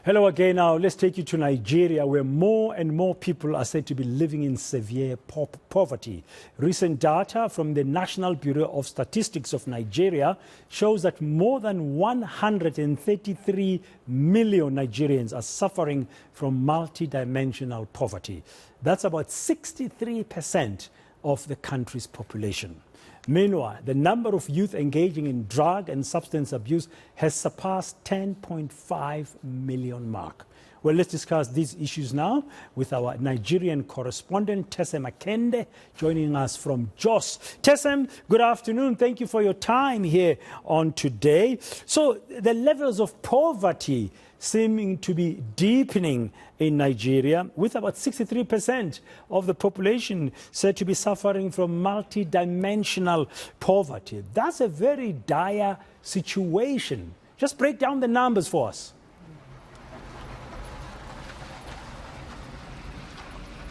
Hello again. Now, let's take you to Nigeria, where more and more people are said to be living in severe poverty. Recent data from the National Bureau of Statistics of Nigeria shows that more than 133 million Nigerians are suffering from multidimensional poverty. That's about 63% of the country's population. Meanwhile, the number of youth engaging in drug and substance abuse has surpassed 10.5 million mark. Well, let's discuss these issues now with our Nigerian correspondent, Tesem Akende, joining us from Jos. Tesem, good afternoon. Thank you for your time here on today. So, the levels of poverty seeming to be deepening in Nigeria, with about 63% of the population said to be suffering from multidimensional poverty. That's a very dire situation. Just break down the numbers for us.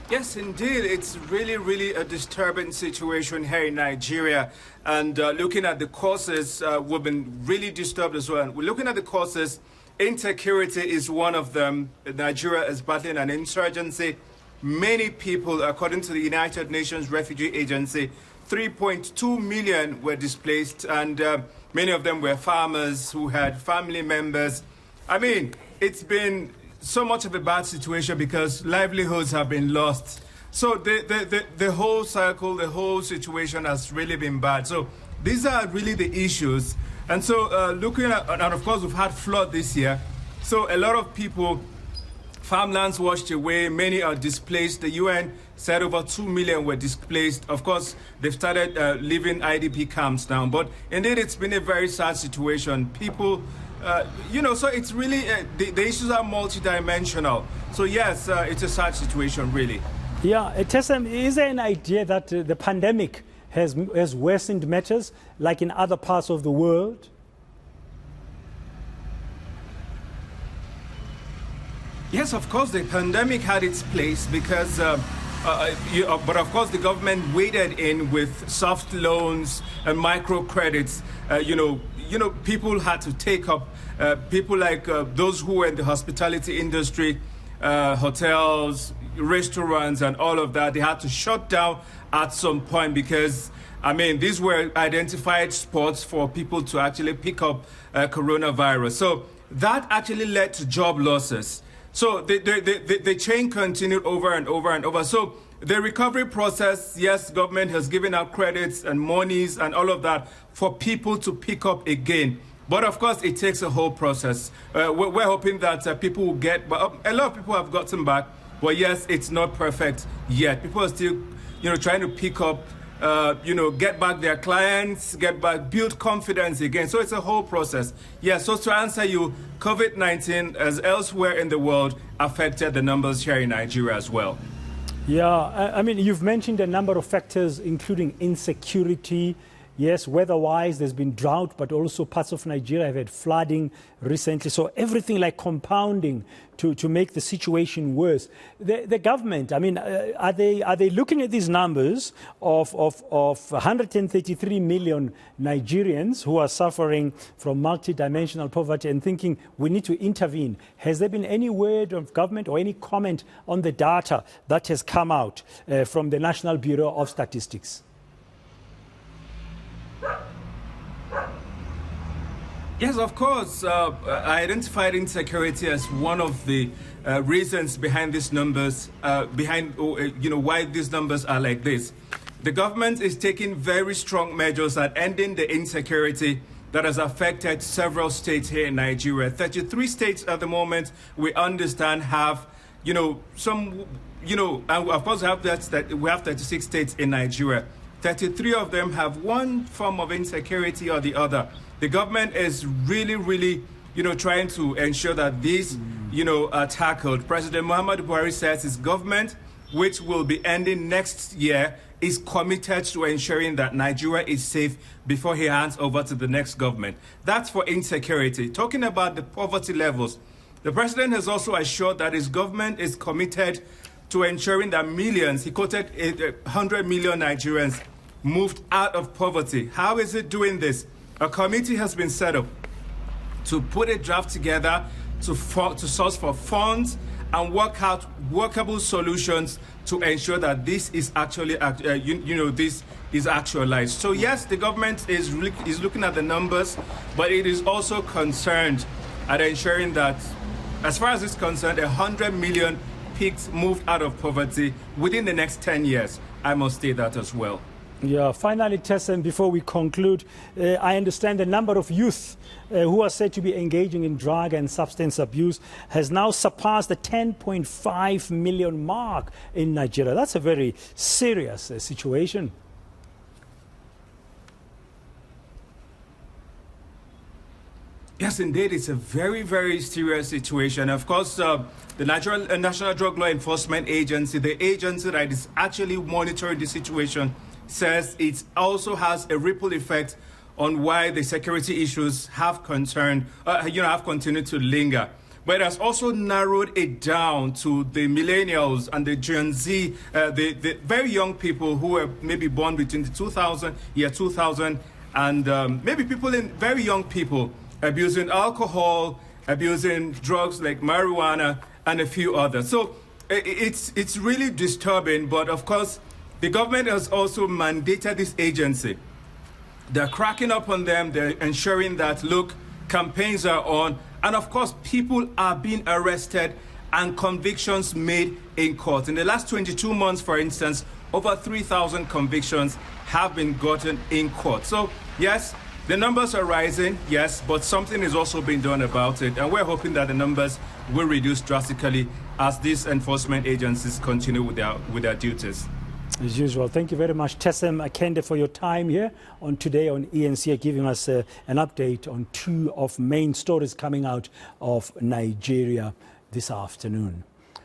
Yes, indeed. It's really a disturbing situation here in Nigeria. And looking at the causes, we've been really disturbed as well. We're looking at the causes. Insecurity is one of them. Nigeria is battling an insurgency. Many people, according to the United Nations Refugee Agency, 3.2 million were displaced, and many of them were farmers who had family members. I mean, it's been so much of a bad situation because livelihoods have been lost. So the whole cycle, the whole situation has really been bad. So these are really the issues. And so looking at, and of course we've had flood this year. So a lot of people, farmlands washed away, many are displaced. The UN said over 2 million were displaced. Of course, they've started leaving IDP camps now. But indeed, it's been a very sad situation. People, so it's really, the issues are multidimensional. So yes, it's a sad situation, really. Yeah, Tesem, is there an idea that the pandemic has worsened matters, like in other parts of the world? Yes, of course, the pandemic had its place because, but of course, the government waded in with soft loans and microcredits. People had to take up, people like those who were in the hospitality industry, hotels, restaurants and all of that, they had to shut down at some point because, I mean, these were identified spots for people to actually pick up coronavirus. So that actually led to job losses. So the chain continued over and over and over. So the recovery process, yes, government has given out credits and monies and all of that for people to pick up again. But of course, it takes a whole process. We're hoping that people will get, but a lot of people have gotten back. But yes, it's not perfect yet. People are still, trying to pick up, get back their clients, get back, build confidence again. So it's a whole process. Yeah, so to answer you, COVID-19, as elsewhere in the world, affected the numbers here in Nigeria as well. Yeah, I mean, you've mentioned a number of factors, including insecurity. Yes, weather-wise, there's been drought, but also parts of Nigeria have had flooding recently. So everything like compounding to make the situation worse. The government, I mean, are they looking at these numbers of 133 million Nigerians who are suffering from multidimensional poverty and thinking we need to intervene? Has there been any word of government or any comment on the data that has come out from the National Bureau of Statistics? Yes, of course. I identified insecurity as one of the reasons behind these numbers, why these numbers are like this. The government is taking very strong measures at ending the insecurity that has affected several states here in Nigeria. 33 states at the moment, we understand, have, and of course we have 36 states in Nigeria. 33 of them have one form of insecurity or the other. The government is really, trying to ensure that these, are tackled. President Muhammadu Buhari says his government, which will be ending next year, is committed to ensuring that Nigeria is safe before he hands over to the next government. That's for insecurity. Talking about the poverty levels, the president has also assured that his government is committed to ensuring that millions, he quoted 100 million Nigerians, moved out of poverty. How is it doing this? A committee has been set up to put a draft together to source for funds and work out workable solutions to ensure that this is actually, this is actualized. So yes, the government is looking at the numbers, but it is also concerned at ensuring that, as far as it's concerned, 100 million pigs moved out of poverty within the next 10 years. I must state that as well. Yeah, finally, Tesem, before we conclude, I understand the number of youth who are said to be engaging in drug and substance abuse has now surpassed the 10.5 million mark in Nigeria. That's a very serious situation. Yes, indeed, it's a very, very serious situation. Of course, the Nigerian National Drug Law Enforcement Agency, the agency that is actually monitoring the situation, says it also has a ripple effect on why the security issues have continued to linger. But it has also narrowed it down to the millennials and the Gen Z, the very young people who were maybe born between the year 2000, and maybe very young people abusing alcohol, abusing drugs like marijuana, and a few others. So it's really disturbing, but of course, the government has also mandated this agency. They're cracking up on them. They're ensuring that, look, campaigns are on. And of course, people are being arrested and convictions made in court. In the last 22 months, for instance, over 3,000 convictions have been gotten in court. So, yes, the numbers are rising, yes, but something is also being done about it. And we're hoping that the numbers will reduce drastically as these enforcement agencies continue with their duties. As usual, thank you very much, Tesem Akende, for your time here on today on eNCA, giving us an update on two of main stories coming out of Nigeria this afternoon.